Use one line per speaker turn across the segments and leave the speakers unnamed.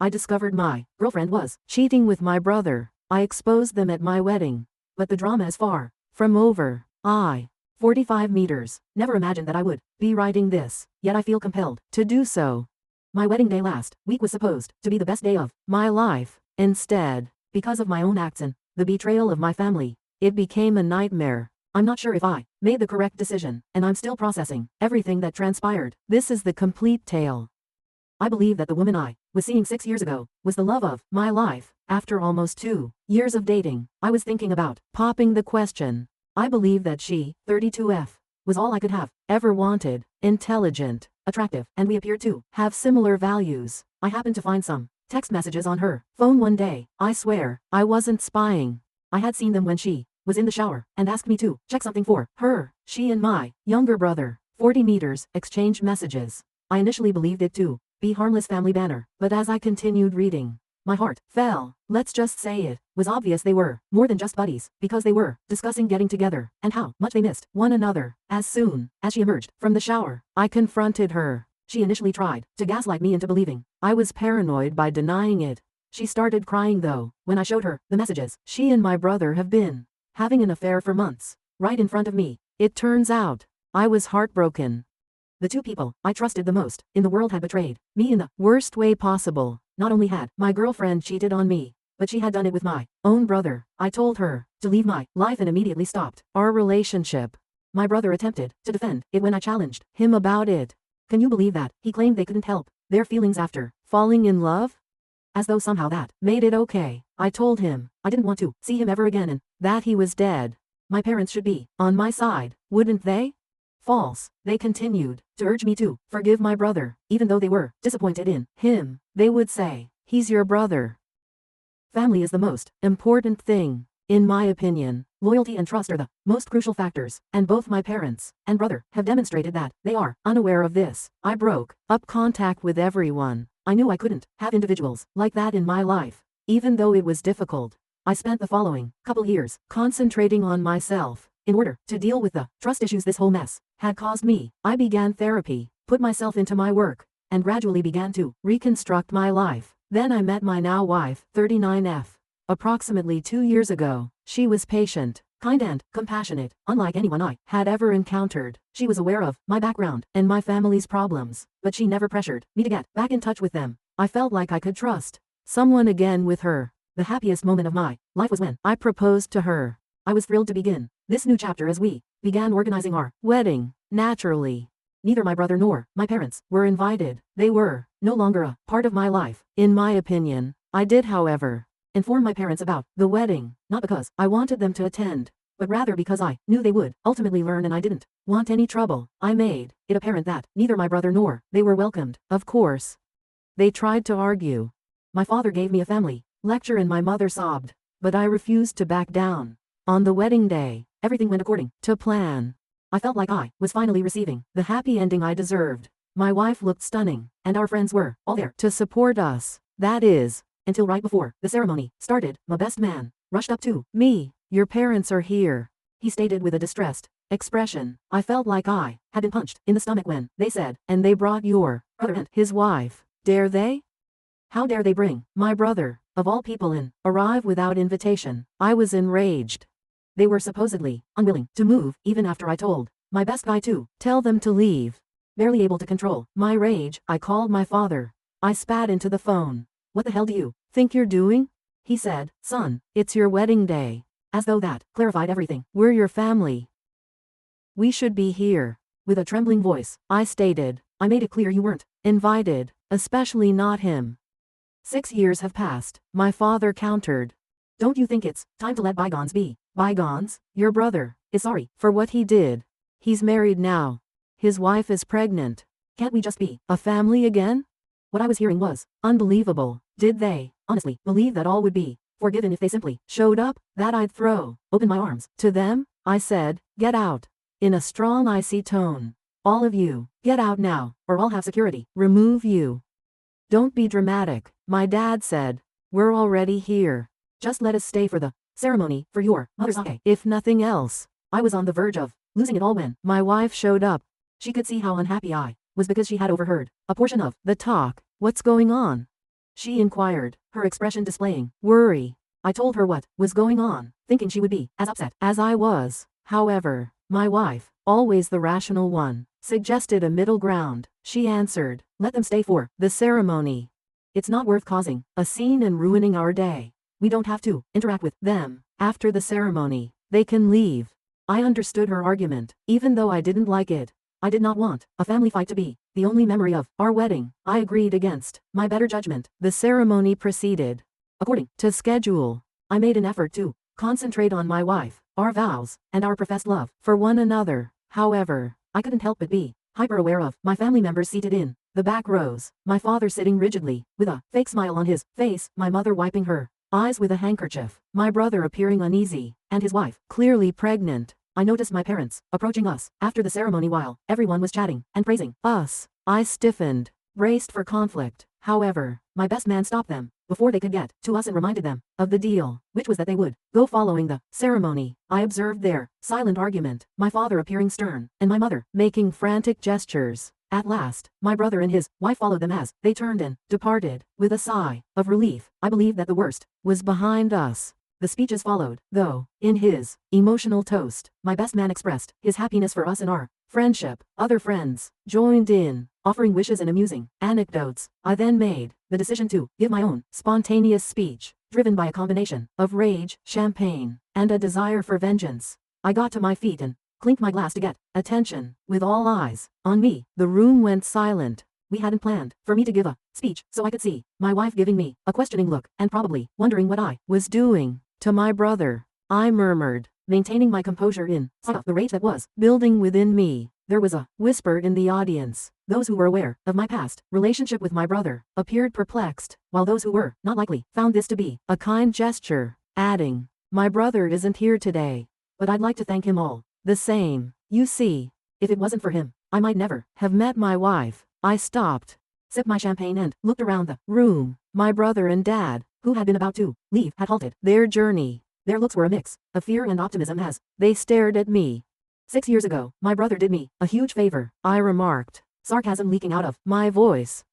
I discovered my girlfriend was cheating with my brother. I exposed them at my wedding. But the drama is far from over. 45 meters. Never imagined that I would be writing this, yet I feel compelled to do so. My wedding day last week was supposed to be the best day of my life. Instead, because of my own acts and the betrayal of my family, it became a nightmare. I'm not sure if I made the correct decision, and I'm still processing everything that transpired. This is the complete tale. I believe that the woman I was seeing 6 years ago was the love of my life. After almost 2 years of dating, I was thinking about popping the question. I believe that she, 32F, was all I could have ever wanted. Intelligent, attractive, and we appeared to have similar values. I happened to find some text messages on her phone one day. I swear, I wasn't spying. I had seen them when she was in the shower and asked me to check something for her. She and my younger brother, 40 meters, exchanged messages. I initially believed it to be harmless family banter, but as I continued reading, my heart fell. Let's just say it was obvious they were more than just buddies, because they were discussing getting together and how much they missed one another. As soon as she emerged from the shower, I confronted her. She initially tried to gaslight me into believing I was paranoid by denying it. She started crying though when I showed her the messages. She and my brother have been having an affair for months, right in front of me. It turns out I was heartbroken. The two people I trusted the most in the world had betrayed me in the worst way possible. Not only had my girlfriend cheated on me, but she had done it with my own brother. I told her to leave my life and immediately stopped our relationship. My brother attempted to defend it when I challenged him about it. Can you believe that? He claimed they couldn't help their feelings after falling in love? As though somehow that made it okay. I told him I didn't want to see him ever again and that he was dead. My parents should be on my side, wouldn't they? False. They continued to urge me to forgive my brother, even though they were disappointed in him. They would say, "He's your brother." Family is the most important thing, in my opinion. Loyalty and trust are the most crucial factors, and both my parents and brother have demonstrated that they are unaware of this. I broke up contact with everyone. I knew I couldn't have individuals like that in my life, even though it was difficult. I spent the following couple years concentrating on myself in order to deal with the trust issues this whole mess had caused me. I began therapy, put myself into my work, and gradually began to reconstruct my life. Then I met my now wife, 39F. Approximately 2 years ago. She was patient, kind and compassionate, unlike anyone I had ever encountered. She was aware of my background and my family's problems, but she never pressured me to get back in touch with them. I felt like I could trust someone again with her. The happiest moment of my life was when I proposed to her. I was thrilled to begin this new chapter as we began organizing our wedding. Naturally, neither my brother nor my parents were invited. They were no longer a part of my life, in my opinion. I did, however, inform my parents about the wedding, not because I wanted them to attend, but rather because I knew they would ultimately learn and I didn't want any trouble. I made it apparent that neither my brother nor they were welcomed. Of course, they tried to argue. My father gave me a family lecture and my mother sobbed, but I refused to back down. On the wedding day, everything went according to plan. I felt like I was finally receiving the happy ending I deserved. My wife looked stunning, and our friends were all there to support us. That is, until right before the ceremony started, my best man rushed up to me. "Your parents are here," he stated with a distressed expression. I felt like I had been punched in the stomach when they said, "And they brought your brother and his wife." Dare they? How dare they bring my brother, of all people, in, arrive without invitation? I was enraged. They were supposedly unwilling to move, even after I told my best guy to tell them to leave. Barely able to control my rage, I called my father. I spat into the phone. "What the hell do you think you're doing?" He said, "Son, it's your wedding day." As though that clarified everything. "We're your family. We should be here." With a trembling voice, I stated, "I made it clear you weren't invited, especially not him." 6 years have passed, my father countered. "Don't you think it's time to let bygones be bygones? Your brother is sorry for what he did. He's married now. His wife is pregnant. Can't we just be a family again?" What I was hearing was unbelievable. Did they honestly believe that all would be forgiven if they simply showed up? That I'd throw open my arms to them? I said, "Get out," in a strong, icy tone. "All of you, get out now, or I'll have security remove you." "Don't be dramatic," my dad said. "We're already here. Just let us stay for the ceremony for your mother's okay, if nothing else." I was on the verge of losing it all when my wife showed up. She could see how unhappy I was because she had overheard a portion of the talk. "What's going on?" she inquired, her expression displaying worry. I told her what was going on, thinking she would be as upset as I was. However, my wife, always the rational one, suggested a middle ground. She answered, let them stay for the ceremony. It's not worth causing a scene and ruining our day. We don't have to interact with them. After the ceremony, they can leave. I understood her argument, even though I didn't like it. I did not want a family fight to be the only memory of our wedding. I agreed against my better judgment. The ceremony proceeded according to schedule. I made an effort to concentrate on my wife, our vows, and our professed love for one another. However, I couldn't help but be hyper-aware of my family members seated in the back rows, my father sitting rigidly, with a fake smile on his face, my mother wiping her eyes with a handkerchief, my brother appearing uneasy, and his wife clearly pregnant. I noticed my parents approaching us after the ceremony while everyone was chatting and praising us. I stiffened, braced for conflict. However, my best man stopped them before they could get to us and reminded them of the deal, which was that they would go following the ceremony. I observed their silent argument, my father appearing stern, and my mother making frantic gestures. At last, my brother and his wife followed them as they turned and departed. With a sigh of relief, I believed that the worst was behind us. The speeches followed, though, in his emotional toast, my best man expressed his happiness for us and our friendship. Other friends joined in, offering wishes and amusing anecdotes. I then made the decision to give my own spontaneous speech, driven by a combination of rage, champagne, and a desire for vengeance. I got to my feet and clinked my glass to get attention. With all eyes on me, the room went silent. We hadn't planned for me to give a speech, so I could see my wife giving me a questioning look and probably wondering what I was doing. To my brother, I murmured, maintaining my composure in spite of the rage that was building within me. There was a whisper in the audience. Those who were aware of my past relationship with my brother appeared perplexed, while those who were not likely found this to be a kind gesture, adding, my brother isn't here today, but I'd like to thank him all the same. You see, if it wasn't for him, I might never have met my wife. I stopped, sipped my champagne and looked around the room. My brother and dad, who had been about to leave, had halted their journey. Their looks were a mix of fear and optimism as they stared at me. 6 years ago, my brother did me a huge favor, I remarked, sarcasm leaking out of my voice.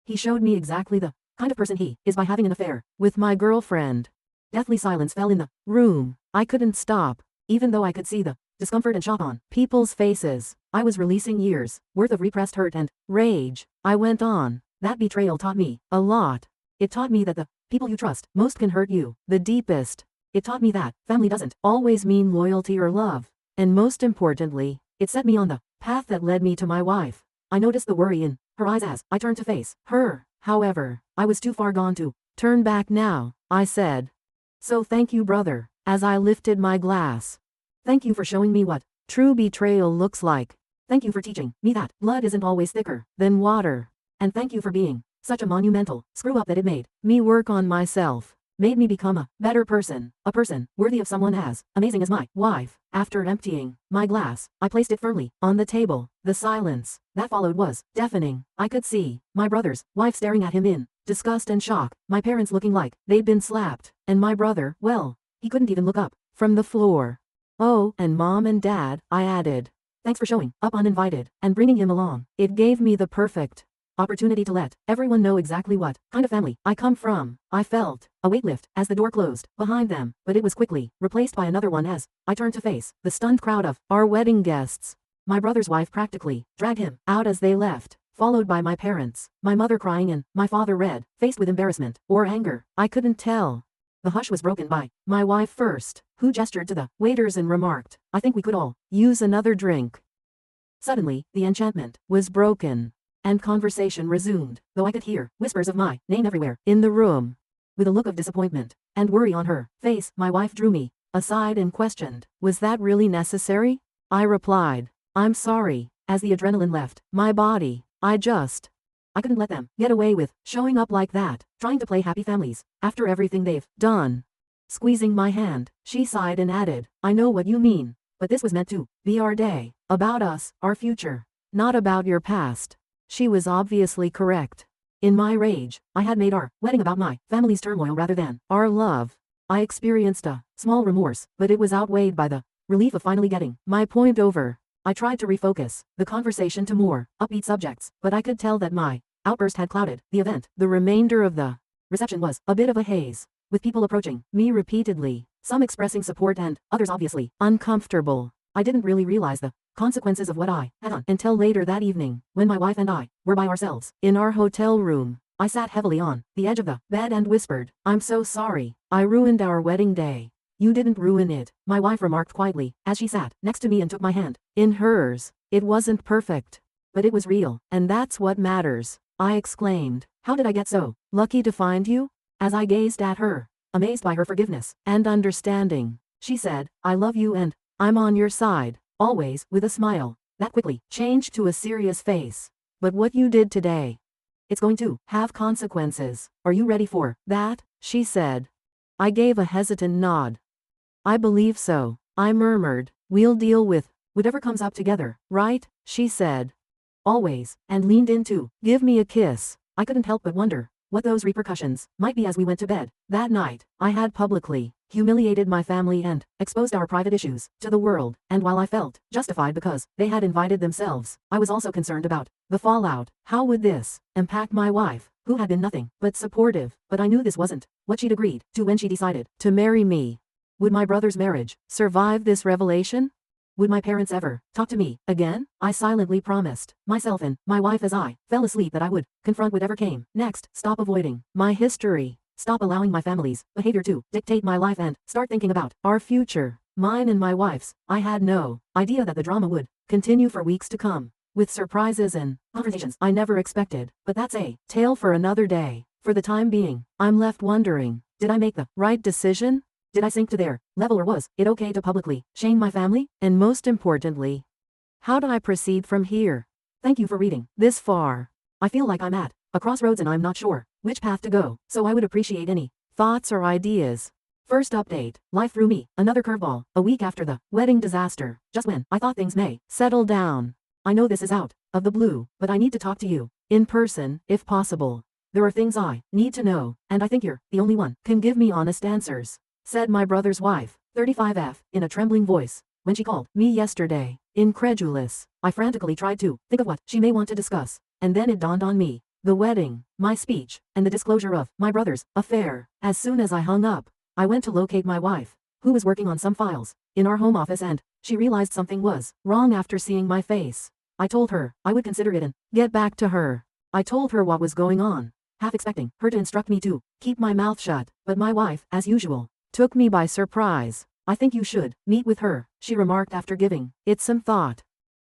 He showed me exactly the kind of person he is by having an affair with my girlfriend. Deathly silence fell in the room. I couldn't stop, even though I could see the discomfort and shock on people's faces. I was releasing years worth of repressed hurt and rage. I went on. That betrayal taught me a lot. It taught me that the people you trust most can hurt you the deepest. It taught me that family doesn't always mean loyalty or love. And most importantly, it set me on the path that led me to my wife. I noticed the worry in her eyes as I turned to face her. However, I was too far gone to turn back now. I said, so thank you, brother, as I lifted my glass. Thank you for showing me what true betrayal looks like. Thank you for teaching me that blood isn't always thicker than water. And thank you for being such a monumental screw-up that it made me work on myself, made me become a better person, a person worthy of someone as amazing as my wife. After emptying my glass, I placed it firmly on the table. The silence that followed was deafening. I could see my brother's wife staring at him in disgust and shock, my parents looking like they'd been slapped, and my brother, well, he couldn't even look up from the floor. Oh, and mom and dad, I added. Thanks for showing up uninvited and bringing him along. It gave me the perfect opportunity to let everyone know exactly what kind of family I come from. I felt a weight lift as the door closed behind them, but it was quickly replaced by another one as I turned to face the stunned crowd of our wedding guests. My brother's wife practically dragged him out as they left, followed by my parents, my mother crying and my father red, faced with embarrassment or anger. I couldn't tell. The hush was broken by my wife first, who gestured to the waiters and remarked, I think we could all use another drink. Suddenly, the enchantment was broken, and conversation resumed, though I could hear whispers of my name everywhere in the room. With a look of disappointment and worry on her face, my wife drew me aside and questioned, was that really necessary? I replied, I'm sorry. As the adrenaline left my body, I couldn't let them get away with showing up like that, trying to play happy families, after everything they've done. Squeezing my hand, she sighed and added, I know what you mean, but this was meant to be our day, about us, our future, not about your past. She was obviously correct. In my rage, I had made our wedding about my family's turmoil rather than our love. I experienced a small remorse, but it was outweighed by the relief of finally getting my point over. I tried to refocus the conversation to more upbeat subjects, but I could tell that my outburst had clouded the event. The remainder of the reception was a bit of a haze, with people approaching me repeatedly, some expressing support and others obviously uncomfortable. I didn't really realize the consequences of what I had done until later that evening, when my wife and I were by ourselves in our hotel room. I sat heavily on the edge of the bed and whispered, "I'm so sorry. I ruined our wedding day." "You didn't ruin it," my wife remarked quietly, as she sat next to me and took my hand in hers. "It wasn't perfect, but it was real, and that's what matters," I exclaimed. "How did I get so lucky to find you?" As I gazed at her, amazed by her forgiveness and understanding, she said, "I love you and I'm on your side, always," with a smile that quickly changed to a serious face. "But what you did today, it's going to have consequences. Are you ready for that?" she said. I gave a hesitant nod. "I believe so," I murmured. "We'll deal with whatever comes up together, right?" she said. "Always," and leaned in to give me a kiss. I couldn't help but wonder what those repercussions might be as we went to bed. That night, I had publicly humiliated my family and exposed our private issues to the world, and while I felt justified because they had invited themselves, I was also concerned about the fallout. How would this impact my wife, who had been nothing but supportive? But I knew this wasn't what she'd agreed to when she decided to marry me. Would my brother's marriage survive this revelation? Would my parents ever talk to me again? I silently promised myself and my wife as I fell asleep that I would confront whatever came next, stop avoiding my history, stop allowing my family's behavior to dictate my life, and start thinking about our future, mine and my wife's. I had no idea that the drama would continue for weeks to come, with surprises and confrontations I never expected. But that's a tale for another day. For the time being, I'm left wondering, did I make the right decision? Did I sink to their level, or was it okay to publicly shame my family? And most importantly, how do I proceed from here? Thank you for reading this far. I feel like I'm at a crossroads and I'm not sure which path to go, so I would appreciate any thoughts or ideas. First update, life threw me another curveball a week after the wedding disaster, just when I thought things may settle down. I know this is out of the blue, but I need to talk to you in person, if possible. There are things I need to know, and I think you're the only one can give me honest answers, said my brother's wife, 35F, in a trembling voice, when she called me yesterday. Incredulous, I frantically tried to think of what she may want to discuss, and then it dawned on me. The wedding, my speech, and the disclosure of my brother's affair. As soon as I hung up, I went to locate my wife, who was working on some files in our home office, and she realized something was wrong after seeing my face. I told her I would consider it and get back to her. I told her what was going on, half expecting her to instruct me to keep my mouth shut, but my wife, as usual, took me by surprise. "I think you should meet with her," she remarked after giving it some thought.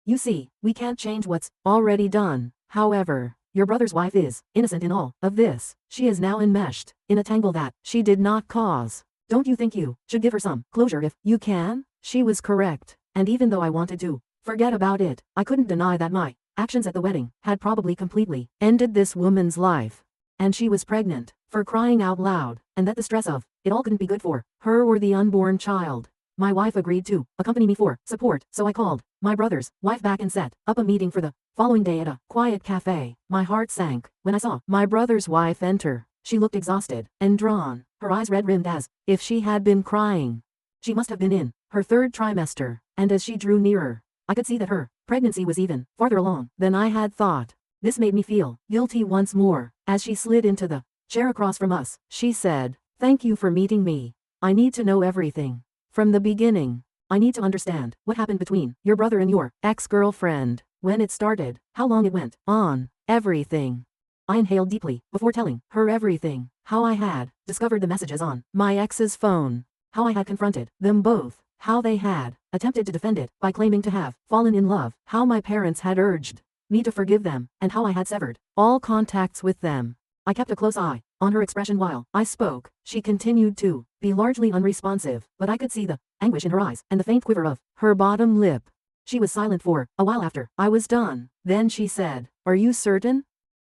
"You see, we can't change what's already done. However, your brother's wife is innocent in all of this. She is now enmeshed in a tangle that she did not cause. Don't you think you should give her some closure if you can?" She was correct, and even though I wanted to forget about it, I couldn't deny that my actions at the wedding had probably completely ended this woman's life. And she was pregnant, for crying out loud, and that the stress of it all couldn't be good for her or the unborn child. My wife agreed to accompany me for support, so I called my brother's wife back and set up a meeting for the following day at a quiet cafe. My heart sank when I saw my brother's wife enter. She looked exhausted and drawn, her eyes red-rimmed as if she had been crying. She must have been in her third trimester, and as she drew nearer, I could see that her pregnancy was even farther along than I had thought. This made me feel guilty once more. As she slid into the chair across from us, she said, "Thank you for meeting me. I need to know everything from the beginning. I need to understand what happened between your brother and your ex-girlfriend, when it started, how long it went on, everything." I inhaled deeply before telling her everything, how I had discovered the messages on my ex's phone, how I had confronted them both, how they had attempted to defend it by claiming to have fallen in love, how my parents had urged me to forgive them, and how I had severed all contacts with them. I kept a close eye on her expression while I spoke. She continued to be largely unresponsive, but I could see the anguish in her eyes and the faint quiver of her bottom lip. She was silent for a while after I was done. Then she said, "Are you certain?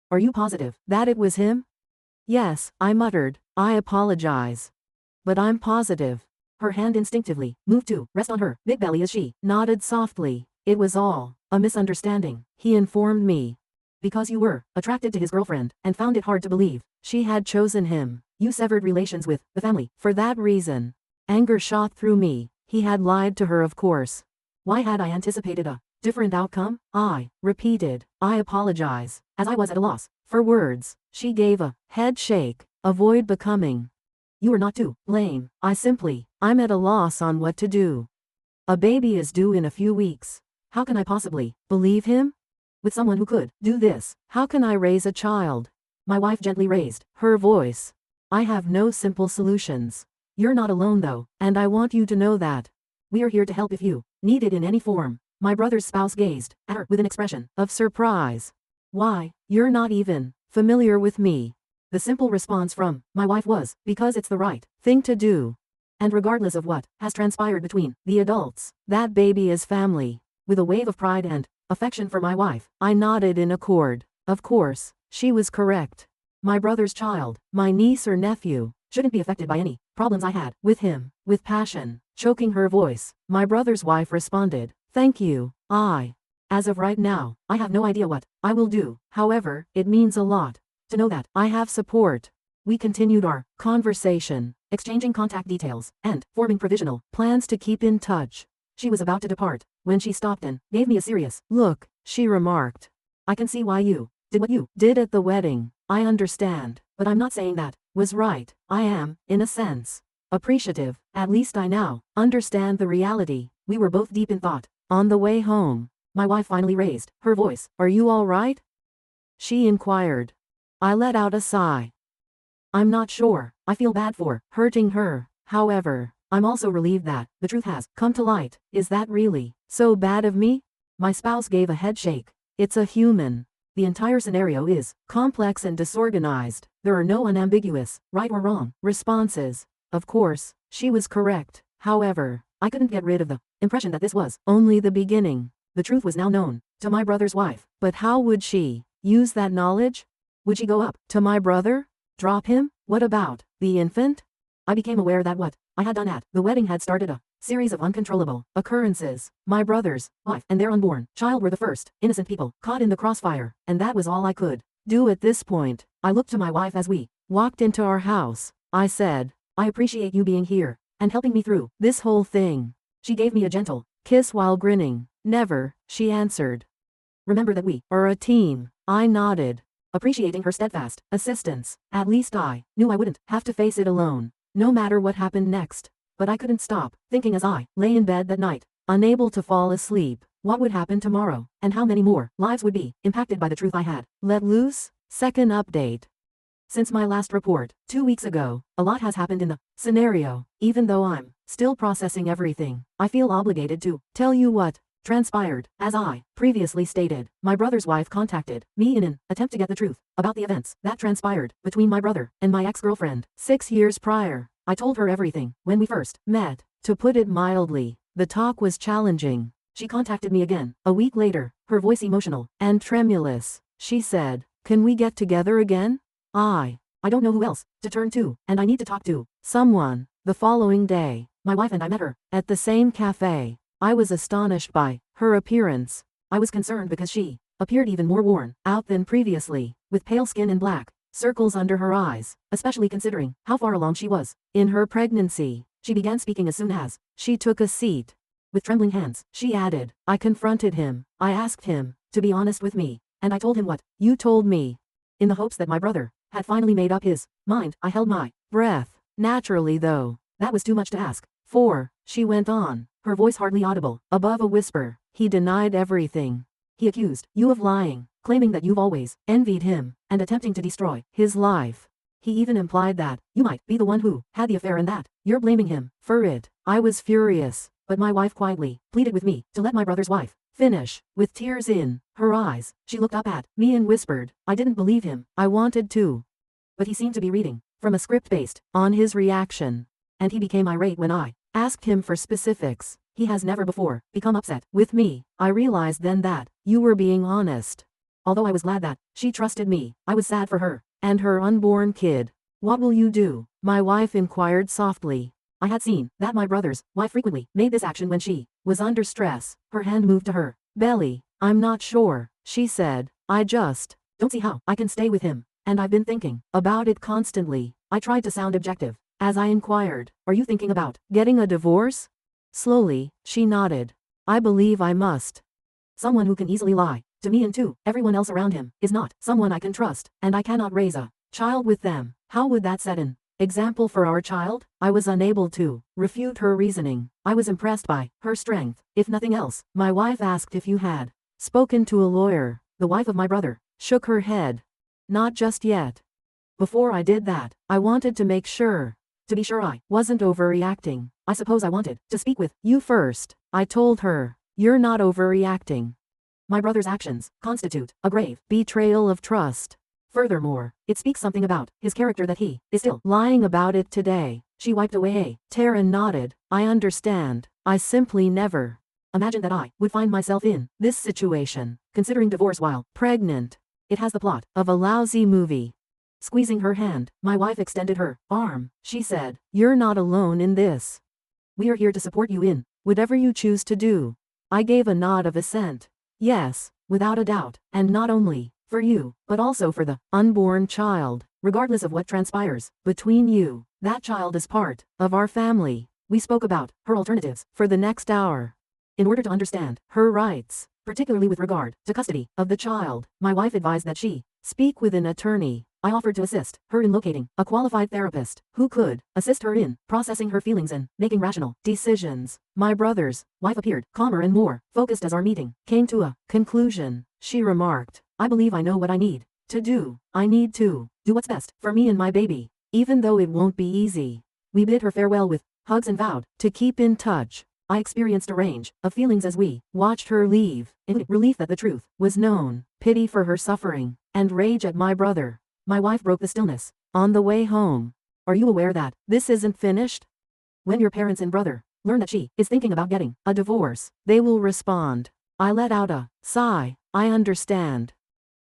Are you positive that it was him?" "Yes," I muttered. "I apologize, but I'm positive." Her hand instinctively moved to rest on her big belly as she nodded softly. "It was all a misunderstanding," he informed me. "Because you were attracted to his girlfriend and found it hard to believe she had chosen him, you severed relations with the family for that reason." Anger shot through me. He had lied to her, of course. Why had I anticipated a different outcome? I repeated, "I apologize," as I was at a loss for words. She gave a head shake, avoid becoming. You are not to blame. I'm at a loss on what to do. A baby is due in a few weeks. How can I possibly believe him? With someone who could do this, how can I raise a child? My wife gently raised her voice. I have no simple solutions. You're not alone though, and I want you to know that. We are here to help if you need it in any form. My brother's spouse gazed at her with an expression of surprise. Why, you're not even familiar with me. The simple response from my wife was, because it's the right thing to do. And regardless of what has transpired between the adults, that baby is family. With a wave of pride and affection for my wife, I nodded in accord. Of course, she was correct. My brother's child, my niece or nephew, shouldn't be affected by any problems I had with him. With passion choking her voice, my brother's wife responded, "Thank you. As of right now, I have no idea what I will do. However, it means a lot to know that I have support." We continued our conversation, exchanging contact details, and forming provisional plans to keep in touch. She was about to depart, when she stopped and gave me a serious look. She remarked, "I can see why you did what you did at the wedding. I understand, but I'm not saying that was right. I am, in a sense, appreciative. At least I now understand the reality." We were both deep in thought. On the way home, my wife finally raised her voice. "Are you all right?" she inquired. I let out a sigh. I'm not sure. I feel bad for hurting her. However, I'm also relieved that the truth has come to light. Is that really so bad of me? My spouse gave a head shake. It's a human. The entire scenario is complex and disorganized. There are no unambiguous, right or wrong, responses. Of course, she was correct. However, I couldn't get rid of the impression that this was only the beginning. The truth was now known to my brother's wife. But how would she use that knowledge? Would she go up to my brother? Drop him? What about the infant? I became aware that what I had done at the wedding had started a series of uncontrollable occurrences. My brother's wife and their unborn child were the first innocent people caught in the crossfire, and that was all I could do at this point. I looked to my wife as we walked into our house. I said, "I appreciate you being here and helping me through this whole thing." She gave me a gentle kiss while grinning. "Never," she answered. "Remember that we are a team." I nodded, appreciating her steadfast assistance. At least I knew I wouldn't have to face it alone, no matter what happened next. But I couldn't stop thinking as I lay in bed that night, unable to fall asleep. What would happen tomorrow, and how many more lives would be impacted by the truth I had let loose? Second update. Since my last report, 2 weeks ago, a lot has happened in the scenario. Even though I'm still processing everything, I feel obligated to tell you what transpired. As I previously stated, my brother's wife contacted me in an attempt to get the truth about the events that transpired between my brother and my ex-girlfriend 6 years prior. I told her everything when we first met. To put it mildly, the talk was challenging. She contacted me again a week later, her voice emotional and tremulous. She said, "Can we get together again? I don't know who else to turn to, and I need to talk to someone." The following day, my wife and I met her at the same cafe. I was astonished by her appearance. I was concerned because she appeared even more worn out than previously, with pale skin and black circles under her eyes, especially considering how far along she was in her pregnancy. She began speaking as soon as she took a seat. With trembling hands, she added, "I confronted him. I asked him to be honest with me, and I told him what you told me." In the hopes that my brother had finally made up his mind, I held my breath. Naturally though, that was too much to ask for. She went on, her voice hardly audible above a whisper. "He denied everything. He accused you of lying, claiming that you've always envied him, and attempting to destroy his life. He even implied that you might be the one who had the affair and that you're blaming him for it." I was furious, but my wife quietly pleaded with me to let my brother's wife finish. With tears in her eyes, she looked up at me and whispered, "I didn't believe him. I wanted to. But he seemed to be reading from a script based on his reaction. And he became irate when I asked him for specifics. He has never before become upset with me. I realized then that you were being honest." Although I was glad that she trusted me, I was sad for her and her unborn kid. "What will you do?" my wife inquired softly. I had seen that my brother's wife frequently made this action when she was under stress. Her hand moved to her belly. "I'm not sure," she said. "I just don't see how I can stay with him, and I've been thinking about it constantly." I tried to sound objective as I inquired, "Are you thinking about getting a divorce?" Slowly, she nodded. "I believe I must. Someone who can easily lie to me and to everyone else around him is not someone I can trust, and I cannot raise a child with them." How would that set an example for our child? I was unable to refute her reasoning. I was impressed by her strength. If nothing else, my wife asked if you had spoken to a lawyer. The wife of my brother shook her head. Not just yet. Before I did that, I wanted to make sure. To be sure I wasn't overreacting. I suppose I wanted to speak with you first. I told her, you're not overreacting. My brother's actions constitute a grave betrayal of trust. Furthermore, it speaks something about his character that he is still lying about it today. She wiped away a tear and nodded. I understand. I simply never imagined that I would find myself in this situation, considering divorce while pregnant. It has the plot of a lousy movie. Squeezing her hand, my wife extended her arm. She said, you're not alone in this. We are here to support you in whatever you choose to do. I gave a nod of assent. Yes, without a doubt, and not only for you, but also for the unborn child. Regardless of what transpires between you, that child is part of our family. We spoke about her alternatives for the next hour. In order to understand her rights, particularly with regard to custody of the child, my wife advised that she speak with an attorney. I offered to assist her in locating a qualified therapist who could assist her in processing her feelings and making rational decisions. My brother's wife appeared calmer and more focused as our meeting came to a conclusion. She remarked, I believe I know what I need to do. I need to do what's best for me and my baby, even though it won't be easy. We bid her farewell with hugs and vowed to keep in touch. I experienced a range of feelings as we watched her leave, including relief that the truth was known, pity for her suffering, and rage at my brother. My wife broke the stillness. On the way home, are you aware that this isn't finished? When your parents and brother learn that she is thinking about getting a divorce, they will respond. I let out a sigh. I understand.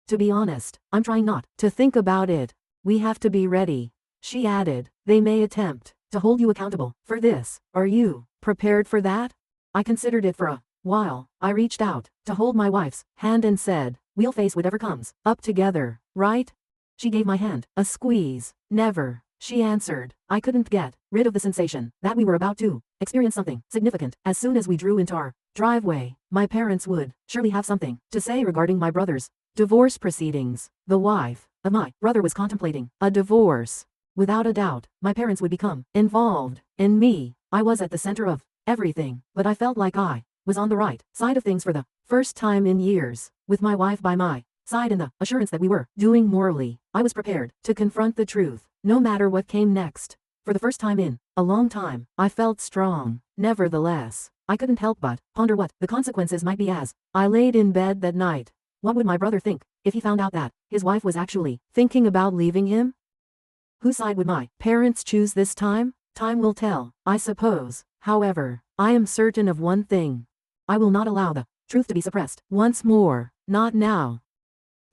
To be honest, I'm trying not to think about it. We have to be ready. She added, they may attempt to hold you accountable for this. Are you prepared for that? I considered it for a while. I reached out to hold my wife's hand and said, we'll face whatever comes up together, right? She gave my hand a squeeze. Never, she answered. I couldn't get rid of the sensation that we were about to experience something significant. As soon as we drew into our driveway, my parents would surely have something to say regarding my brother's divorce proceedings. The wife of my brother was contemplating a divorce. Without a doubt, my parents would become involved. In me, I was at the center of everything, but I felt like I was on the right side of things for the first time in years, with my wife by my side and the assurance that we were doing morally. I was prepared to confront the truth, no matter what came next. For the first time in a long time, I felt strong. Nevertheless, I couldn't help but ponder what the consequences might be as I laid in bed that night. What would my brother think if he found out that his wife was actually thinking about leaving him? Whose side would my parents choose this time? Time will tell, I suppose. However, I am certain of one thing. I will not allow the truth to be suppressed once more. Not now.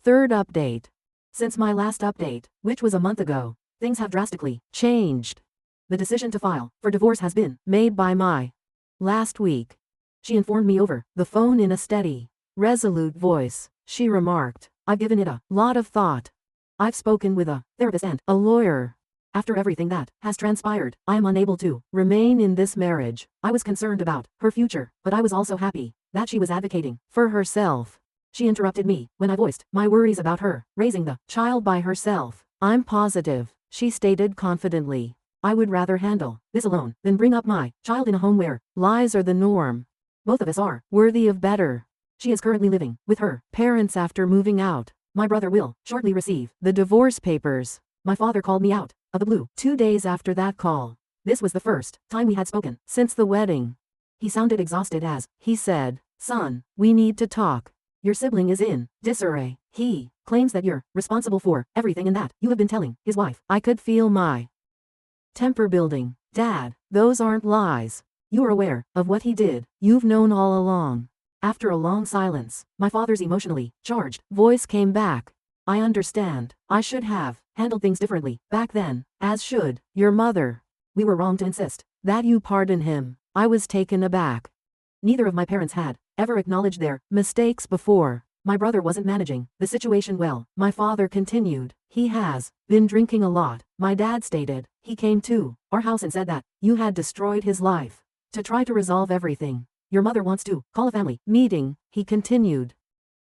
Third update. Since my last update, which was a month ago, things have drastically changed. The decision to file for divorce has been made by my last week. She informed me over the phone in a steady, resolute voice. She remarked, I've given it a lot of thought. I've spoken with a therapist and a lawyer. After everything that has transpired, I am unable to remain in this marriage. I was concerned about her future, but I was also happy that she was advocating for herself. She interrupted me when I voiced my worries about her raising the child by herself. I'm positive, she stated confidently, I would rather handle this alone than bring up my child in a home where lies are the norm. Both of us are worthy of better. She is currently living with her parents after moving out. My brother will shortly receive the divorce papers. My father called me out of the blue 2 days after that call. This was the first time we had spoken since the wedding. He sounded exhausted as he said, son, we need to talk. Your sibling is in disarray. He claims that you're responsible for everything and that you have been telling his wife. I could feel my temper building. Dad, those aren't lies. You are aware of what he did. You've known all along. After a long silence, my father's emotionally charged voice came back. I understand. I should have handled things differently back then, as should your mother. We were wrong to insist that you pardon him. I was taken aback. Neither of my parents had ever acknowledged their mistakes before. My brother wasn't managing the situation well. My father continued, he has been drinking a lot. My dad stated, he came to our house and said that you had destroyed his life. To try to resolve everything, your mother wants to call a family meeting, he continued.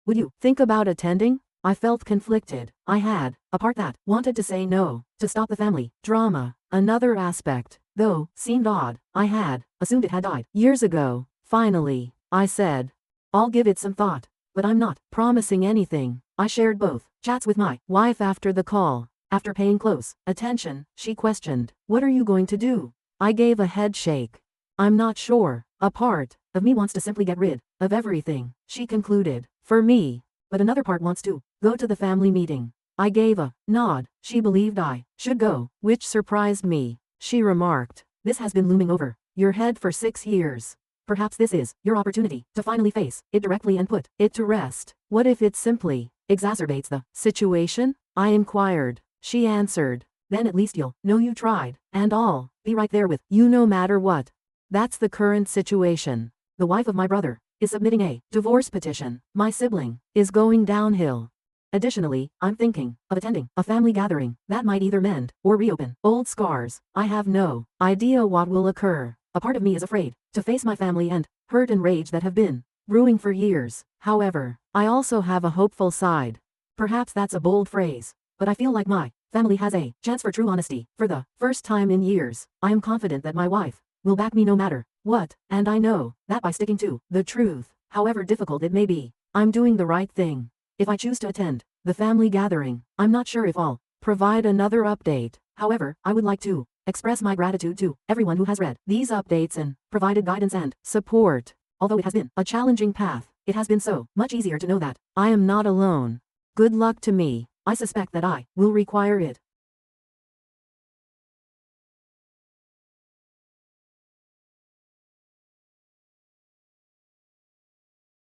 Would you think about attending? I felt conflicted. I had a part that wanted to say no, to stop the family drama. Another aspect, though, seemed odd. I had assumed it had died years ago. Finally, I said, I'll give it some thought, but I'm not promising anything. I shared both chats with my wife after the call. After paying close attention, she questioned, "What are you going to do?" I gave a head shake. "I'm not sure. A part of me wants to simply get rid of everything," she concluded. "For me. But another part wants to go to the family meeting." I gave a nod. She believed I should go, which surprised me. She remarked, "This has been looming over your head for 6 years. Perhaps this is your opportunity to finally face it directly and put it to rest. What if it simply exacerbates the situation?" I inquired. She answered, "Then at least you'll know you tried, and I'll be right there with you no matter what." That's the current situation. The wife of my brother is submitting a divorce petition. My sibling is going downhill. Additionally, I'm thinking of attending a family gathering that might either mend or reopen old scars. I have no idea what will occur. A part of me is afraid to face my family and hurt and rage that have been brewing for years. However, I also have a hopeful side. Perhaps that's a bold phrase, but I feel like my family has a chance for true honesty. For the first time in years, I am confident that my wife will back me no matter what, and I know that by sticking to the truth, however difficult it may be, I'm doing the right thing. If I choose to attend the family gathering, I'm not sure if I'll provide another update. However, I would like to express my gratitude to everyone who has read these updates and provided guidance and support. Although it has been a challenging path, it has been so much easier to know that I am not alone. Good luck to me. I suspect that I will require it.